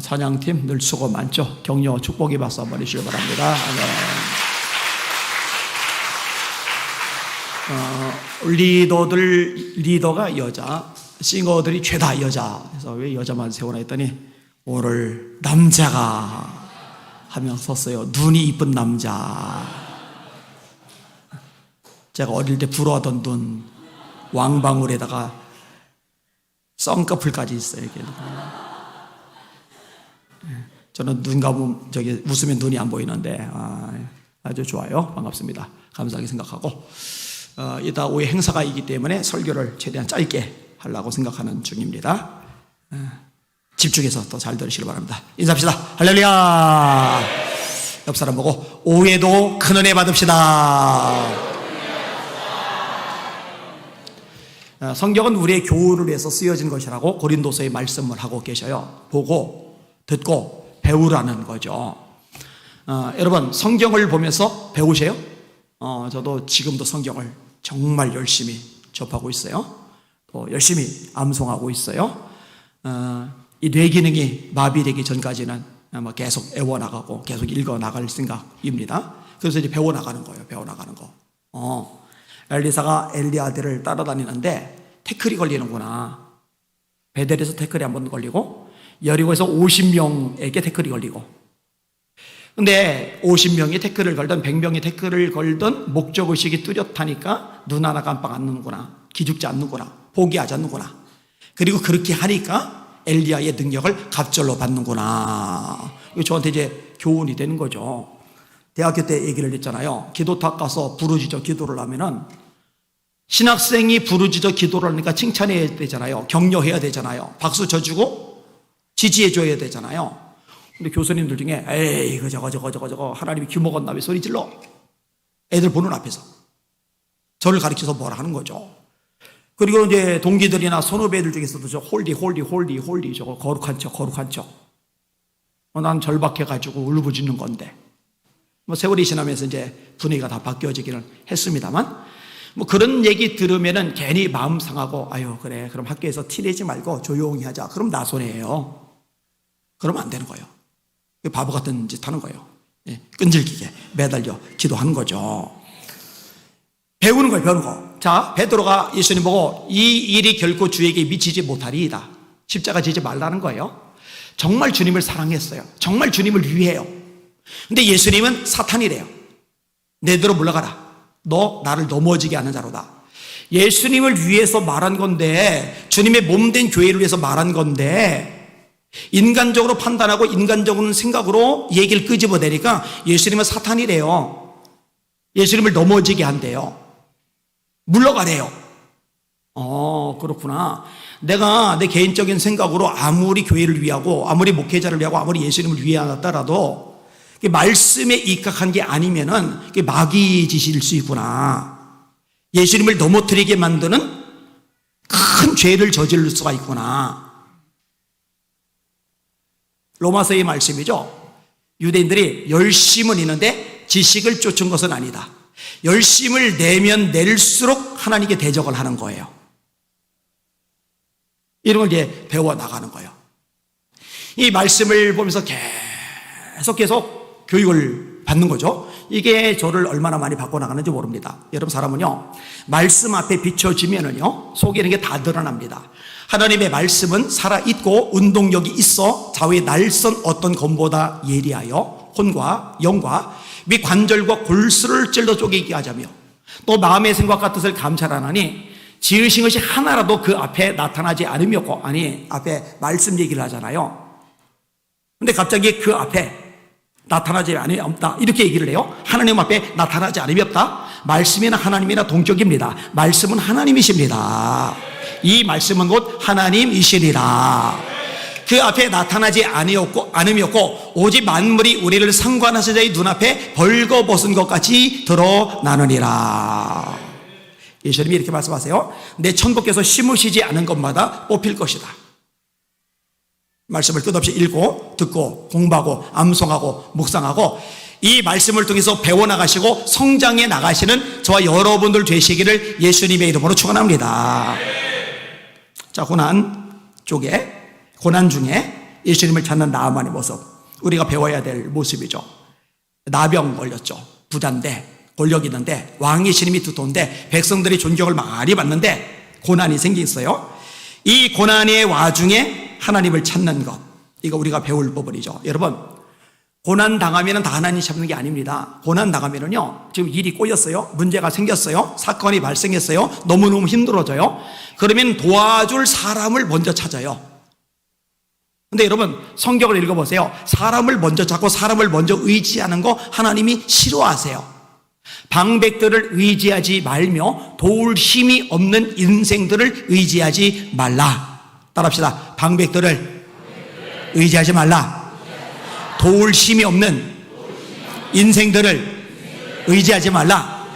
찬양팀 늘 수고 많죠. 격려 축복의 박수 한번 해주시기 바랍니다. 리더가 여자, 싱어들이 죄다 여자. 그래서 왜 여자만 세우나 했더니 오늘 남자가 한 명 섰어요. 눈이 이쁜 남자. 제가 어릴 때 부러워하던 눈, 왕방울에다가 쌍꺼풀까지 있어요. 이게. 저는 눈 감으면 웃으면 눈이 안 보이는데 아주 좋아요. 반갑습니다. 감사하게 생각하고 이따 오후에 행사가 있기 때문에 설교를 최대한 짧게 하려고 생각하는 중입니다. 집중해서 또 잘 들으시길 바랍니다. 인사합시다. 할렐루야. 옆 사람 보고 오후에도 큰 은혜 받읍시다. 성경은 우리의 교훈을 위해서 쓰여진 것이라고 고린도서의 말씀을 하고 계셔요. 보고 듣고 배우라는 거죠. 여러분 성경을 보면서 배우세요? 저도 지금도 성경을 정말 열심히 접하고 있어요. 또 열심히 암송하고 있어요. 이 뇌기능이 마비되기 전까지는 계속 애워나가고 계속 읽어나갈 생각입니다. 그래서 이제 배워나가는 거예요. 배워나가는 거. 엘리사가 엘리야드를 따라다니는데 태클이 걸리는구나. 베델에서 태클이 한 번 걸리고 여리고에서 50명에게 태클이 걸리고. 근데 50명이 태클을 걸든 100명이 태클을 걸든 목적의식이 뚜렷하니까 눈 하나 깜빡 안 넣는구나. 기죽지 않는구나. 포기하지 않는구나. 그리고 그렇게 하니까 엘리야의 능력을 갑절로 받는구나. 이거 저한테 이제 교훈이 되는 거죠. 대학교 때 얘기를 했잖아요. 기도탁 가서 부르짖어 기도를 하면은 신학생이 부르짖어 기도를 하니까 칭찬해야 되잖아요. 격려해야 되잖아요. 박수 쳐주고 지지해줘야 되잖아요. 근데 교수님들 중에 에이 저거 하나님이 귀먹었나 왜 소리 질러? 애들 보는 앞에서 저를 가르쳐서 뭐라 하는 거죠. 그리고 이제 동기들이나 선후배들 중에서도 저 홀리 저거 거룩한 척 난 절박해가지고 울부짖는 건데 세월이 지나면서 이제 분위기가 다 바뀌어지기는 했습니다만 그런 얘기 들으면은 괜히 마음 상하고 아유 그래 그럼 학교에서 티내지 말고 조용히 하자. 그럼 나 손해예요. 그러면 안 되는 거예요. 바보 같은 짓 하는 거예요. 끈질기게 매달려 기도하는 거죠. 배우는 거예요. 배우는 거. 자, 베드로가 예수님 보고 이 일이 결코 주에게 미치지 못하리이다. 십자가 지지 말라는 거예요. 정말 주님을 사랑했어요. 정말 주님을 위해요. 근데 예수님은 사탄이래요. 내대로 물러가라. 너 나를 넘어지게 하는 자로다. 예수님을 위해서 말한 건데, 주님의 몸된 교회를 위해서 말한 건데, 인간적으로 판단하고 인간적인 생각으로 얘기를 끄집어내니까 예수님은 사탄이래요. 예수님을 넘어지게 한대요. 물러가래요. 그렇구나. 내가 내 개인적인 생각으로 아무리 교회를 위하고 아무리 목회자를 위하고 아무리 예수님을 위하더라도 말씀에 입각한 게 아니면은 마귀 짓일 수 있구나. 예수님을 넘어뜨리게 만드는 큰 죄를 저지를 수가 있구나. 로마서의 말씀이죠. 유대인들이 열심은 있는데 지식을 쫓은 것은 아니다. 열심을 내면 낼수록 하나님께 대적을 하는 거예요. 이런 걸 이제 배워나가는 거예요. 이 말씀을 보면서 계속 교육을 받는 거죠. 이게 저를 얼마나 많이 바꿔나가는지 모릅니다. 여러분 사람은요 말씀 앞에 비춰지면은요 속에 있는 게 다 드러납니다. 하나님의 말씀은 살아있고 운동력이 있어 좌우의 날선 어떤 검보다 예리하여 혼과 영과 및 관절과 골수를 찔러 쪼개게 하자며 또 마음의 생각과 뜻을 감찰하나니 지으신 것이 하나라도 그 앞에 나타나지 않음이 없고. 아니 앞에 말씀 얘기를 하잖아요. 근데 갑자기 그 앞에 나타나지 않음이 없다 이렇게 얘기를 해요. 하나님 앞에 나타나지 않음이 없다. 말씀이나 하나님이나 동격입니다. 말씀은 하나님이십니다. 이 말씀은 곧 하나님이시리라. 그 앞에 나타나지 않음이 없고 오직 만물이 우리를 상관하신 자의 눈앞에 벌거벗은 것 같이 드러나느니라. 예수님이 이렇게 말씀하세요. 내 천국에서 심으시지 않은 것마다 뽑힐 것이다. 말씀을 끝없이 읽고 듣고 공부하고 암송하고 묵상하고 이 말씀을 통해서 배워나가시고 성장해 나가시는 저와 여러분들 되시기를 예수님의 이름으로 축원합니다. 자, 고난 중에 예수님을 찾는 나아만의 모습, 우리가 배워야 될 모습이죠. 나병 걸렸죠. 부자인데, 권력 있는데, 왕의 신임이 두터운데, 백성들이 존경을 많이 받는데 고난이 생겼어요. 이 고난의 와중에 하나님을 찾는 것, 이거 우리가 배울 부분이죠. 여러분, 고난 당하면 다 하나님 찾는 게 아닙니다. 고난 당하면요, 지금 일이 꼬였어요, 문제가 생겼어요, 사건이 발생했어요, 너무너무 힘들어져요. 그러면 도와줄 사람을 먼저 찾아요. 근데 여러분, 성경을 읽어보세요. 사람을 먼저 찾고 사람을 먼저 의지하는 거 하나님이 싫어하세요. 방백들을 의지하지 말며 도울 힘이 없는 인생들을 의지하지 말라. 따라합시다. 방백들을 의지하지 말라. 도울 힘이 없는 인생들을 의지하지 말라.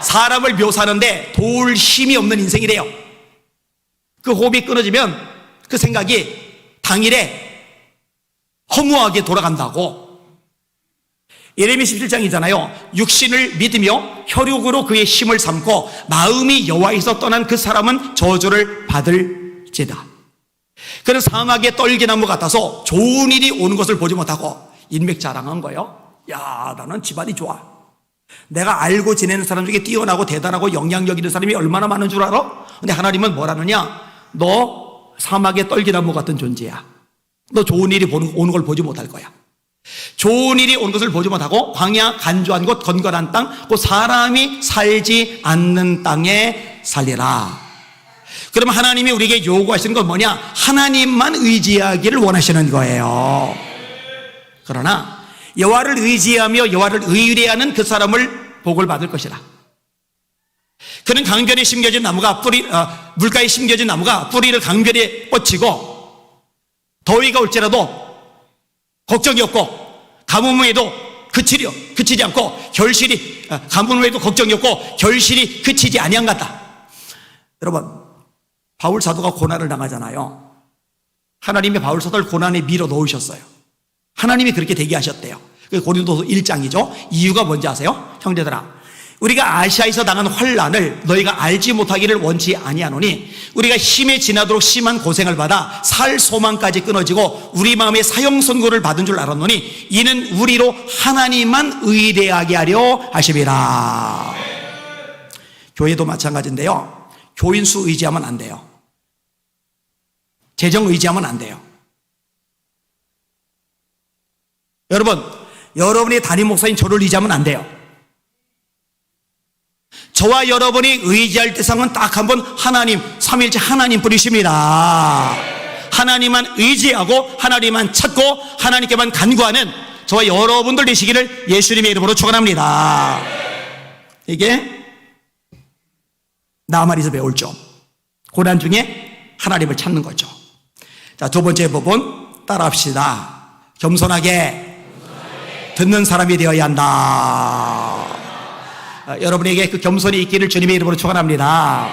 사람을 묘사하는데 도울 힘이 없는 인생이래요. 그 호흡이 끊어지면 그 생각이 당일에 허무하게 돌아간다고. 예레미야 17장이잖아요. 육신을 믿으며 혈육으로 그의 힘을 삼고 마음이 여호와에서 떠난 그 사람은 저주를 받을지다. 그는 사막의 떨기나무 같아서 좋은 일이 오는 것을 보지 못하고 인맥 자랑한 거예요. 야, 나는 집안이 좋아. 내가 알고 지내는 사람 중에 뛰어나고 대단하고 영향력 있는 사람이 얼마나 많은 줄 알아? 근데 하나님은 뭐라느냐? 너 사막의 떨기나무 같은 존재야. 너 좋은 일이 오는 걸 보지 못할 거야. 좋은 일이 온 것을 보지 못하고 광야 간주한 곳 건건한 땅, 그 사람이 살지 않는 땅에 살리라. 그러면 하나님이 우리에게 요구하시는 건 뭐냐? 하나님만 의지하기를 원하시는 거예요. 그러나 여호와를 의지하며 여호와를 의뢰하는 그 사람을 복을 받을 것이라. 그는 강변에 심겨진 나무가 물가에 심겨진 나무가 뿌리를 강변에 뻗치고 더위가 올지라도 걱정이 없고 가뭄 후에도 그치지 않고 가뭄 후에도 걱정이 없고 결실이 그치지 아니한 같다. 여러분, 바울 사도가 고난을 당하잖아요. 하나님이 바울 사도를 고난에 밀어 넣으셨어요. 하나님이 그렇게 되게 하셨대요. 고린도서 1장이죠. 이유가 뭔지 아세요? 형제들아, 우리가 아시아에서 당한 환난을 너희가 알지 못하기를 원치 아니하노니 우리가 힘에 지나도록 심한 고생을 받아 살 소망까지 끊어지고 우리 마음에 사형 선고를 받은 줄 알았노니 이는 우리로 하나님만 의뢰하게 하려 하심이라. 교회도 마찬가지인데요. 교인 수 의지하면 안 돼요. 재정 의지하면 안 돼요. 여러분이 담임 목사인 저를 의지하면 안 돼요. 저와 여러분이 의지할 대상은 딱 한 번 하나님, 삼위일체 하나님 뿐이십니다. 하나님만 의지하고 하나님만 찾고 하나님께만 간구하는 저와 여러분들 되시기를 예수님의 이름으로 축원합니다. 이게 나아만에서 배울 점, 고난 중에 하나님을 찾는 거죠. 자, 두 번째 부분 따라합시다. 겸손하게 듣는 사람이 되어야 한다. 여러분에게 그 겸손이 있기를 주님의 이름으로 축원합니다.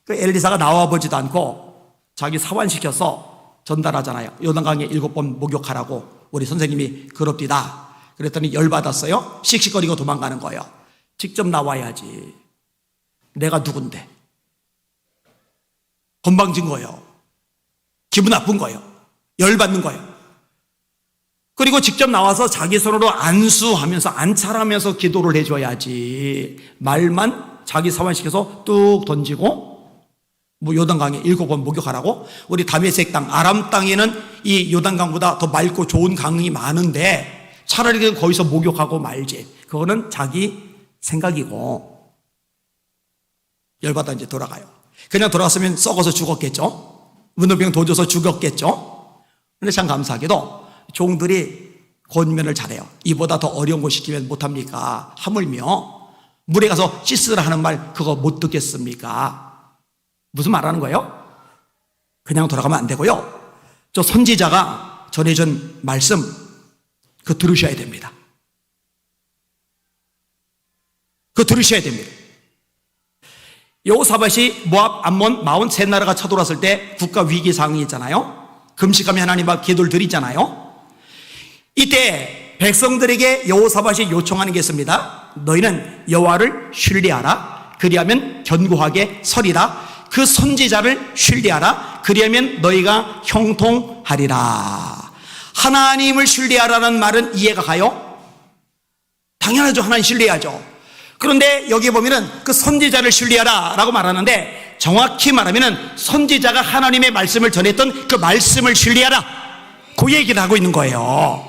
그 엘리사가 나와보지도 않고 자기 사환시켜서 전달하잖아요. 요단강에 7번 목욕하라고 우리 선생님이 그럽디다. 그랬더니 열받았어요. 씩씩거리고 도망가는 거예요. 직접 나와야지. 내가 누군데. 건방진 거예요. 기분 나쁜 거예요. 열받는 거예요. 그리고 직접 나와서 자기 손으로 안수하면서 안찰하면서 기도를 해줘야지. 말만 자기 사환시켜서 뚝 던지고 요단강에 7번 목욕하라고. 우리 다메섹 땅 아람 땅에는 이 요단강보다 더 맑고 좋은 강이 많은데 차라리 거기서 목욕하고 말지. 그거는 자기 생각이고. 열받아 이제 돌아가요. 그냥 돌아갔으면 썩어서 죽었겠죠. 문둥병 도져서 죽었겠죠. 근데 참 감사하게도 종들이 권면을 잘해요. 이보다 더 어려운 거 시키면 못합니까? 하물며 물에 가서 씻으라 하는 말 그거 못 듣겠습니까? 무슨 말하는 거예요? 그냥 돌아가면 안 되고요. 저 선지자가 전해준 말씀 그거 들으셔야 됩니다. 그거 들으셔야 됩니다. 여호사밧이 모압, 암몬, 마온 세 나라가 쳐들어왔을 때 국가 위기 상황이 있잖아요. 금식하며 하나님 앞 기도를 드리잖아요. 이때 백성들에게 여호사밧이 요청하는 게 있습니다. 너희는 여호와를 신뢰하라. 그리하면 견고하게 서리라. 그 선지자를 신뢰하라. 그리하면 너희가 형통하리라. 하나님을 신뢰하라는 말은 이해가 가요? 당연하죠. 하나님 신뢰하죠. 그런데 여기 보면은 그 선지자를 신뢰하라 라고 말하는데, 정확히 말하면은 선지자가 하나님의 말씀을 전했던 그 말씀을 신뢰하라, 그 얘기를 하고 있는 거예요.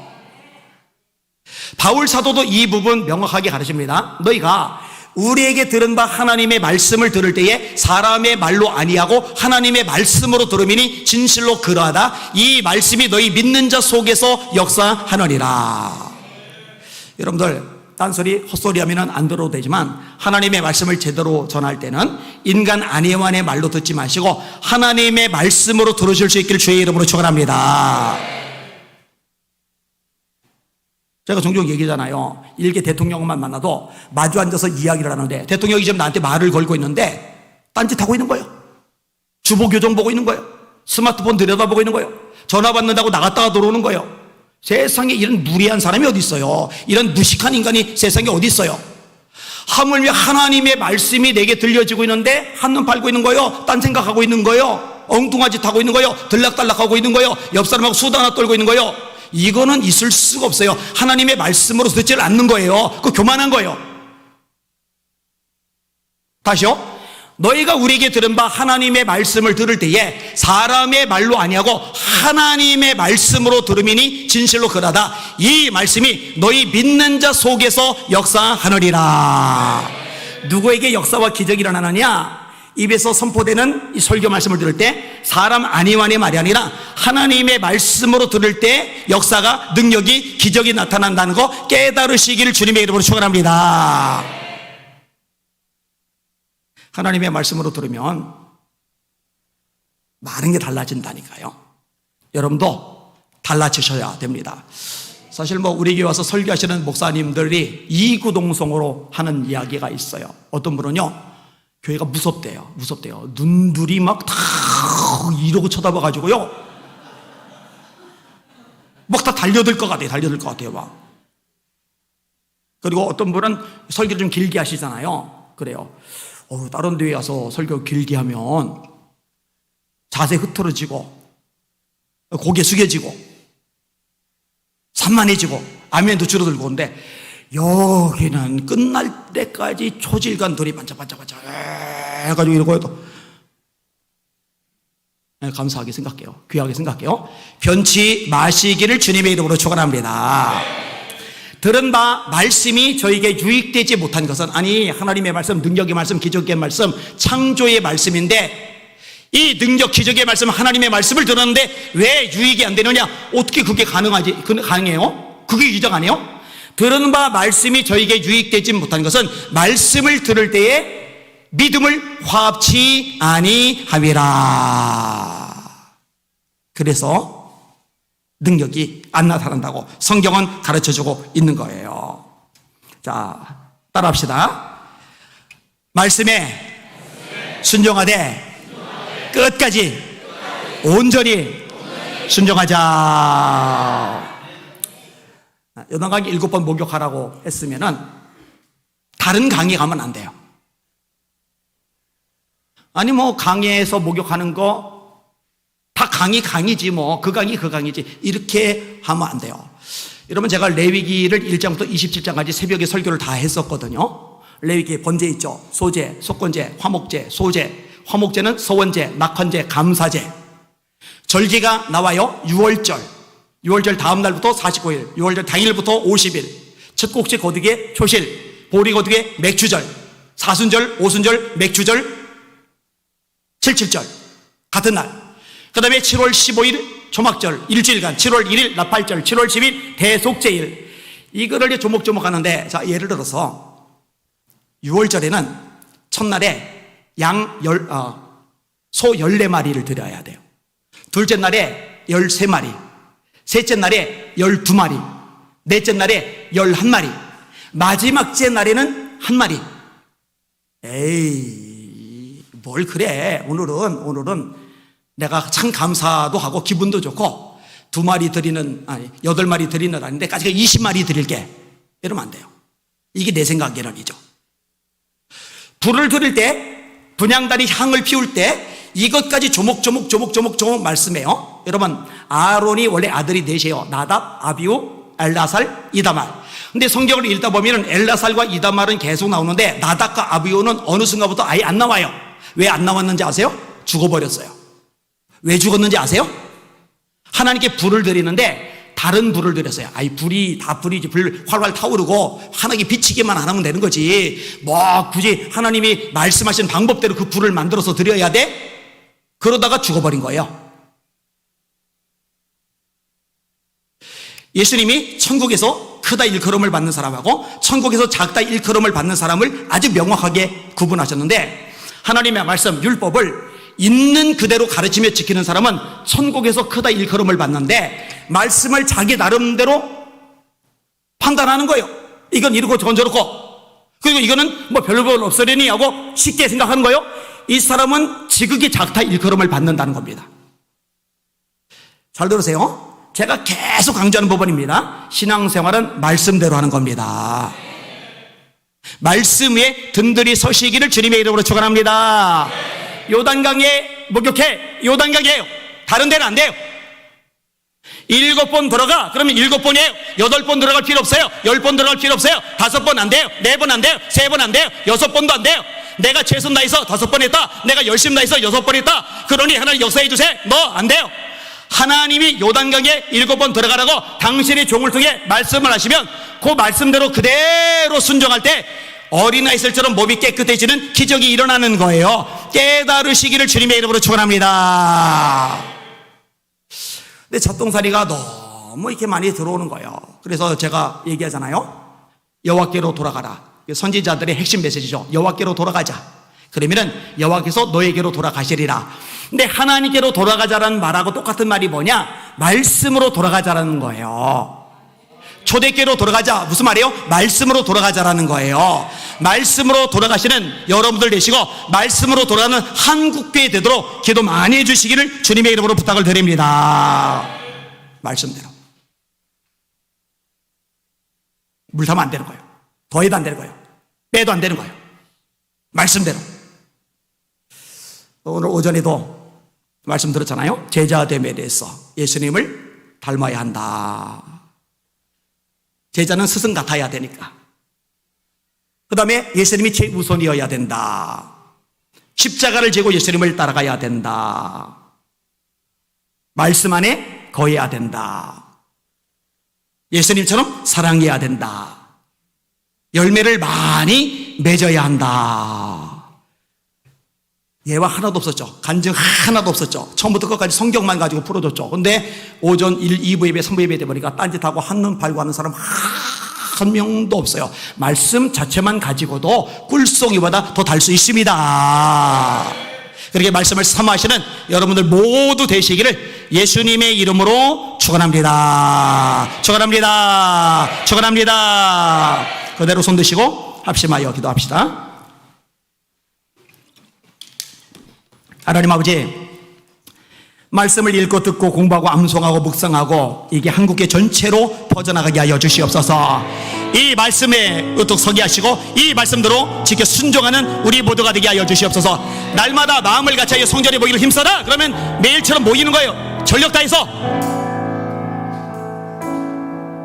바울 사도도 이 부분 명확하게 가르칩니다. 너희가 우리에게 들은 바 하나님의 말씀을 들을 때에 사람의 말로 아니하고 하나님의 말씀으로 들음이니 진실로 그러하다. 이 말씀이 너희 믿는 자 속에서 역사하느니라. 여러분들, 딴소리 헛소리 하면 안 들어도 되지만 하나님의 말씀을 제대로 전할 때는 인간 안에만의 말로 듣지 마시고 하나님의 말씀으로 들으실 수 있기를 주의 이름으로 축원합니다. 제가 종종 얘기잖아요. 일개 대통령만 만나도 마주 앉아서 이야기를 하는데 대통령이 지금 나한테 말을 걸고 있는데 딴짓하고 있는 거예요. 주보 교정 보고 있는 거예요. 스마트폰 들여다보고 있는 거예요. 전화 받는다고 나갔다가 들어오는 거예요. 세상에 이런 무리한 사람이 어디 있어요? 이런 무식한 인간이 세상에 어디 있어요? 하물며 하나님의 말씀이 내게 들려지고 있는데 한눈 팔고 있는 거예요. 딴 생각하고 있는 거예요. 엉뚱한 짓 하고 있는 거예요. 들락달락하고 있는 거예요. 옆 사람하고 수다 하나 떨고 있는 거예요. 이거는 있을 수가 없어요. 하나님의 말씀으로 듣지를 않는 거예요. 그거 교만한 거예요. 다시요. 너희가 우리에게 들은 바 하나님의 말씀을 들을 때에 사람의 말로 아니하고 하나님의 말씀으로 들음이니 진실로 그러하다. 이 말씀이 너희 믿는 자 속에서 역사하느니라. 누구에게 역사와 기적이 일어나느냐? 입에서 선포되는 이 설교 말씀을 들을 때 사람 아니와의 말이 아니라 하나님의 말씀으로 들을 때 역사가, 능력이, 기적이 나타난다는 거 깨달으시기를 주님의 이름으로 축원합니다. 하나님의 말씀으로 들으면 많은 게 달라진다니까요. 여러분도 달라지셔야 됩니다. 사실 우리 교회 와서 설교하시는 목사님들이 이구동성으로 하는 이야기가 있어요. 어떤 분은요, 교회가 무섭대요. 눈들이 막 다 이러고 쳐다봐가지고요, 막 다 달려들 것 같아요. 막. 그리고 어떤 분은 설교를 좀 길게 하시잖아요. 그래요. 다른 데에 와서 설교 길게 하면 자세 흐트러지고 고개 숙여지고 산만해지고 아멘도 줄어들고. 그런데 여기는 끝날 때까지 초질간들이 반짝반짝반짝 해가지고 이러고 해도 감사하게 생각해요. 귀하게 생각해요. 변치 마시기를 주님의 이름으로 축원합니다. 들은 바 말씀이 저에게 유익되지 못한 것은, 아니 하나님의 말씀, 능력의 말씀, 기적의 말씀, 창조의 말씀인데 이 능력, 기적의 말씀, 하나님의 말씀을 들었는데 왜 유익이 안 되느냐? 어떻게 그게 가능해요? 그게 기적 아니에요? 들은 바 말씀이 저에게 유익되지 못한 것은 말씀을 들을 때에 믿음을 화합치 아니함이라. 그래서 능력이 안 나타난다고 성경은 가르쳐주고 있는 거예요. 자, 따라합시다. 말씀에 순종하되 끝까지 온전히 순종하자. 요단 강의 7번 목욕하라고 했으면은 다른 강의 가면 안 돼요. 아니 강의에서 목욕하는 거 다 강의지 그 강의지 이렇게 하면 안 돼요. 여러분, 제가 레위기를 1장부터 27장까지 새벽에 설교를 다 했었거든요. 레위기에 번제 있죠. 소제, 속건제, 화목제, 소제. 화목제는 서원제, 낙헌제, 감사제. 절기가 나와요. 6월절 다음 날부터 49일, 6월절 당일부터 50일. 첫 곡식 거두기에 초실, 보리 거두기에 맥주절, 사순절, 오순절, 맥주절, 77절 같은 날. 그 다음에 7월 15일 조막절 일주일간, 7월 1일 나팔절, 7월 10일 대속제일. 이거를 조목조목 하는데, 자, 예를 들어서 6월절에는 첫날에 소 14마리를 드려야 돼요. 둘째 날에 13마리, 셋째 날에 12마리, 넷째 날에 11마리, 마지막째 날에는 1마리. 에이, 뭘 그래. 오늘은 내가 참 감사도 하고 기분도 좋고 8마리 드리는 날인데 까지가 20마리 드릴게. 이러면 안 돼요. 이게 내 생각에는이죠. 불을 드릴 때 분향단이 향을 피울 때 이것까지 조목조목 말씀해요. 여러분, 아론이 원래 아들이 넷이에요. 나답, 아비우, 엘라살, 이다말. 근데 성경을 읽다 보면 엘라살과 이다말은 계속 나오는데 나답과 아비우는 어느 순간부터 아예 안 나와요. 왜 안 나왔는지 아세요? 죽어버렸어요. 왜 죽었는지 아세요? 하나님께 불을 드리는데 다른 불을 드렸어요. 아이, 불이 불 활활 타오르고 하나님께 비치기만 안 하면 되는 거지. 뭐 굳이 하나님이 말씀하신 방법대로 그 불을 만들어서 드려야 돼? 그러다가 죽어버린 거예요. 예수님이 천국에서 크다 일컬음을 받는 사람하고 천국에서 작다 일컬음을 받는 사람을 아주 명확하게 구분하셨는데, 하나님의 말씀 율법을 있는 그대로 가르치며 지키는 사람은 천국에서 크다 일컬음을 받는데, 말씀을 자기 나름대로 판단하는 거예요. 이건 이렇고 저건 저렇고, 그리고 이거는 뭐 별볼 없으려니 하고 쉽게 생각하는 거예요. 이 사람은 지극히 작다 일컬음을 받는다는 겁니다. 잘 들으세요. 제가 계속 강조하는 부분입니다. 신앙생활은 말씀대로 하는 겁니다. 말씀 위에 든든히 서시기를 주님의 이름으로 축원합니다. 요단강에 목욕해, 요단강이에요. 다른 데는 안 돼요. 7번 들어가, 그러면 7번이에요. 8번 들어갈 필요 없어요. 10번 들어갈 필요 없어요. 5번 안 돼요. 4번 안 돼요. 3번 안 돼요. 6번도 안 돼요. 내가 최선 다해서 5번 했다, 내가 열심히 다해서 6번 했다, 그러니 하나님 역사해 주세요. 너 안 돼요. 하나님이 요단강에 7번 들어가라고 당신의 종을 통해 말씀을 하시면 그 말씀대로 그대로 순종할 때 어린아이 들처럼 몸이 깨끗해지는 기적이 일어나는 거예요. 깨달으시기를 주님의 이름으로 축원합니다. 근데 젖동살이가 너무 이렇게 많이 들어오는 거예요. 그래서 제가 얘기하잖아요. 여호와께로 돌아가라. 선지자들의 핵심 메시지죠. 여호와께로 돌아가자. 그러면은 여호와께서 너에게로 돌아가시리라. 근데 하나님께로 돌아가자라는 말하고 똑같은 말이 뭐냐? 말씀으로 돌아가자라는 거예요. 초대교회로 돌아가자, 무슨 말이에요? 말씀으로 돌아가자라는 거예요. 말씀으로 돌아가시는 여러분들 되시고 말씀으로 돌아가는 한국교회 되도록 기도 많이 해주시기를 주님의 이름으로 부탁을 드립니다. 말씀대로. 물 타면 안 되는 거예요. 더해도 안 되는 거예요. 빼도 안 되는 거예요. 말씀대로. 오늘 오전에도 말씀 들었잖아요. 제자됨에 대해서 예수님을 닮아야 한다. 제자는 스승 같아야 되니까. 그 다음에 예수님이 최우선이어야 된다. 십자가를 지고 예수님을 따라가야 된다. 말씀 안에 거해야 된다. 예수님처럼 사랑해야 된다. 열매를 많이 맺어야 한다. 예화 하나도 없었죠. 간증 하나도 없었죠. 처음부터 끝까지 성경만 가지고 풀어줬죠. 근데 오전 1, 2부 예배, 3부 예배 때 보니까 딴짓하고 한눈 팔고 하는 사람 한 명도 없어요. 말씀 자체만 가지고도 꿀송이보다 더 달 수 있습니다. 그렇게 말씀을 사모하시는 여러분들 모두 되시기를 예수님의 이름으로 축원합니다. 축원합니다. 축원합니다. 그대로 손 드시고 합심하여 기도합시다. 하나님 아버지, 말씀을 읽고 듣고 공부하고 암송하고 묵상하고 이게 한국계 전체로 퍼져나가게 하여 주시옵소서. 이 말씀에 으뚝 서게 하시고 이 말씀대로 지켜 순종하는 우리 모두가 되게 하여 주시옵소서. 날마다 마음을 같이 성전에 모이기를 힘써라. 그러면 매일처럼 모이는 거예요. 전력 다해서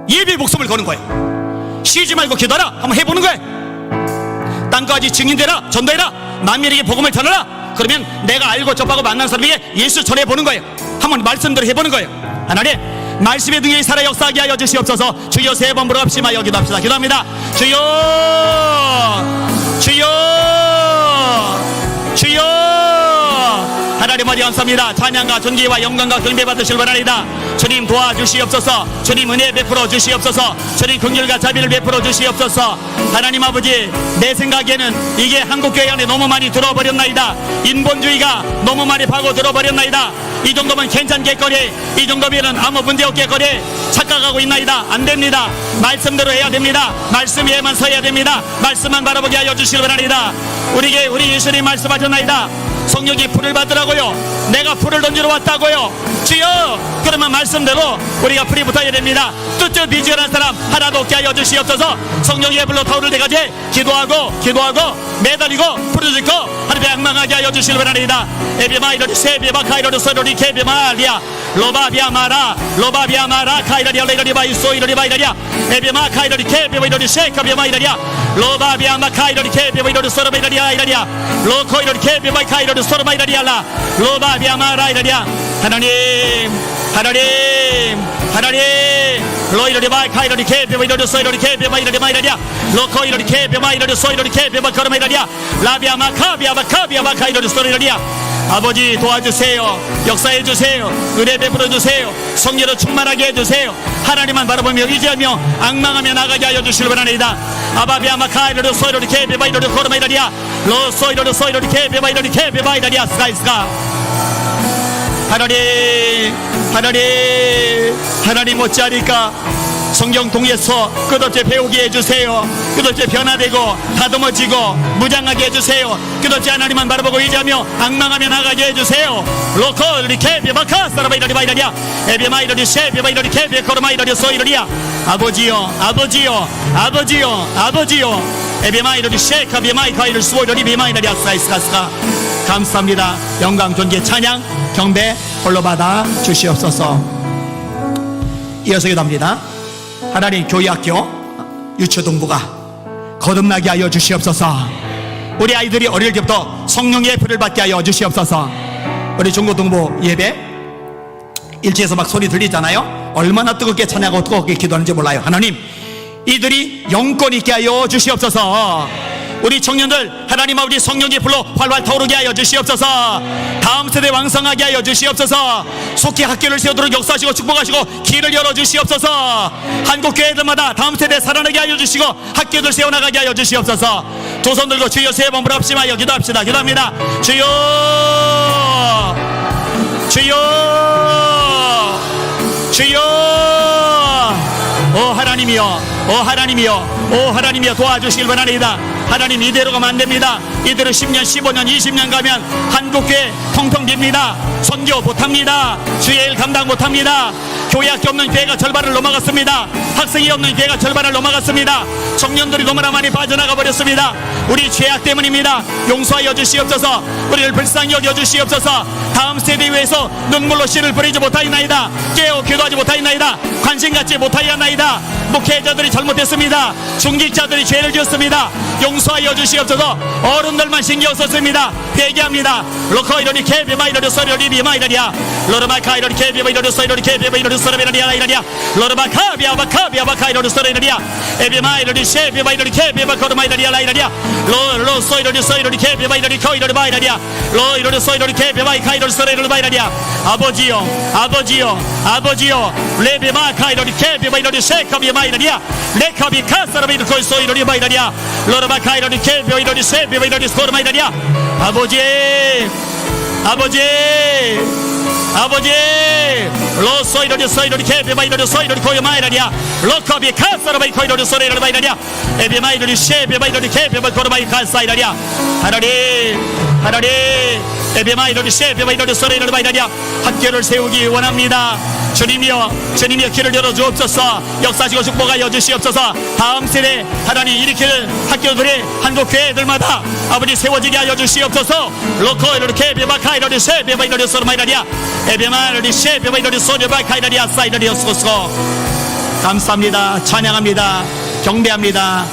예배 목숨을 거는 거예요. 쉬지 말고 기도하라. 한번 해보는 거예요. 땅까지 증인되라. 전도해라. 만민에게 복음을 전하라. 그러면 내가 알고 접하고 만난 사람에게 예수 전해보는 거예요. 한번 말씀대로 해보는 거예요. 하나님, 말씀의 능력이 살아 역사하게 하여 주시옵소서. 주여, 3번 부르 합심하여 기도합시다. 기도합니다. 주여, 주여, 주여. 하나님 아버지 감사합니다. 찬양과 존귀와 영광과 경배 받으실 원하나이다. 주님 도와주시옵소서. 주님 은혜 베풀어 주시옵소서. 주님 긍휼과 자비를 베풀어 주시옵소서. 하나님 아버지, 내 생각에는 이게 한국교회 안에 너무 많이 들어버렸나이다. 인본주의가 너무 많이 파고 들어버렸나이다. 이 정도면 괜찮겠거리, 이 정도면 아무 문제 없겠거리 착각하고 있나이다. 안 됩니다. 말씀대로 해야 됩니다. 말씀 위에만 서야 됩니다. 말씀만 바라보게 하여 주시기 바랍니다. 우리에게 우리 예수님 말씀하셨나이다. 성령의 불을 받으라고요. 내가 불을 던지러 왔다고요. 주여, 그러면 말씀대로 우리가 불이 붙어야 됩니다. 뚜뚜 비지근한 사람 하나도 없게 하여 주시옵소서. 성령의 불로 타오를 때까지 기도하고 매달리고 부르짖고 하나님의 악망하게 하여 주시길 바랍니다. 에비마이러리 세비바카이러리 소이러리 케비마리아 로바비아마라 카이러리 얼레이러리 바이소 이러리 바이러리아 에비마 카이러리 케비바이러리 쉐카비마이러리아 로바비아마 카이러리 케비바이러리 소르바이러리아 이러리아 로코이러리 케비바이 카이러리 소르바이러리아라 로바비아마라 이러리아 하나님 로이러리 바이 카이러리 케비바이러리 소이러리 케비바이러리 마이러리아 로코이러리 케비바이러리 소이러리 케비바 거르마이러리아 라비아마 카비아마 카이러리 소이러리아 아버지 도와주세요. 역사해 주세요. 은혜 베풀어 주세요. 성령으로 충만하게 해주세요. 하나님만 바라보며 의지하며 악망하며 나가게 하여 주시길 바랍니다. 아바비아마 카이러리 소이러리 케비바이러리 거르마이러리아 로 소이러리 케비바이러리 케비바이러리아 스카이스카 하나님 못지않으니까 성경 통해서 끝없이 배우게 해주세요. 끝없이 변화되고 다듬어지고 무장하게 해주세요. 끝없이 하나님만 바라보고 의지하며 악망하며 나가게 해주세요. 로코 리케비 바카 사라바이러리 바이러리아 에비마이러리 쉐비바이러리 케비 코르마이러리 소이러리아 아버지요 에비마이러리 쉐카비마이카이를 수오이러리 비마이러리 아사이스카스카 감사합니다. 영광 존귀 찬양 경배 홀로 받아 주시옵소서. 이어서 기도합니다. 하나님 교회학교 유초등부가 거듭나게 하여 주시옵소서. 우리 아이들이 어릴 때부터 성령의 불을 받게 하여 주시옵소서. 우리 중고등부 예배 일지에서 막 소리 들리잖아요. 얼마나 뜨겁게 찬양하고 뜨겁게 기도하는지 몰라요. 하나님 이들이 영권 있게 하여 주시옵소서. 우리 청년들 하나님 아버지 성령의 불로 활활 타오르게 하여 주시옵소서. 다음 세대 왕성하게 하여 주시옵소서. 속히 학교를 세우도록 역사하시고 축복하시고 길을 열어주시옵소서. 한국교회들마다 다음 세대 살아나게 하여 주시고 학교들 세워나가게 하여 주시옵소서. 두 손 들고 주여 세 번 부릅심하여 기도합시다. 기도합니다. 주여 오 하나님이여 도와주시길 바랍니다. 하나님 이대로 가면 안 됩니다. 이대로 10년 15년 20년 가면 한국교회 텅텅 빕니다. 선교 못합니다. 주의 일 감당 못합니다. 교회학교 없는 교회가 절반을 넘어갔습니다. 학생이 없는 교회가 절반을 넘어갔습니다. 청년들이 너무나 많이 빠져나가 버렸습니다. 우리 죄악 때문입니다. 용서하여 주시옵소서. 우리를 불쌍히 여겨 주시옵소서. 다음 세대 위해서 눈물로 씨를 뿌리지 못하였나이다. 깨어 기도하지 못하였나이다. 관심 갖지 못하였나이다. 목회자들이 잘못했습니다. 중직자들이 죄를 지었습니다. 용서하여 주시옵소서. 어른들만 신경 썼습니다. 회개합니다. 로코이러리 케비마이러리 소이러리 비마이러리아 로르마카이러리 케비마이러리 소이러리 케비마이러리 소이러리아 이러리아 로르마카비아바카이러리 소이러리아 에비마이러리 쉐비마이러리 케비마코르마이러리아 라이러리아 로 소이러리 케비마이러리 코이러리 마이러리아 로이러리 소이러리 케비마이카이러리 소이러리 마이러리아 아버지요 레비마카이러리 케비마이러리 쉐카비마이러리아 레카비 카사라비르 코이 소이러리 마이러리아 로르마카이러리 케비마이러리 쉐비마이러리 소르마이러리아 아버지 로소이러리 케비마이러리 소이러리 코이마이러리아 로커비 카사라바이 코이러리 소이러리 마이러리아 에비마이러리 쉐비마이러리 케비마이 코르마이 카사이러리아 하나님 에비마이러리 쉐비마이러리 소이러리 마이러리아 학교를 세우기 원합니다. 주님이여 길을 열어주옵소서. 역사하시고 축복하여 주시옵소서. 다음 세대 하나님 일으킬 학교들이 한국교회들마다 아버지 세워지게 하여 주시옵소서. 로코이러리 케비마카이러리 쉐비마이러리 소르마이러리아 에비마이러리 쉐비마이러리 소르바카이러리아 사이러리오소서. 감사합니다. 찬양합니다. 경배합니다.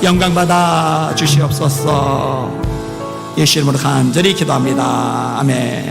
영광받아 주시옵소서. 예수 이름으로 간절히 기도합니다. 아멘.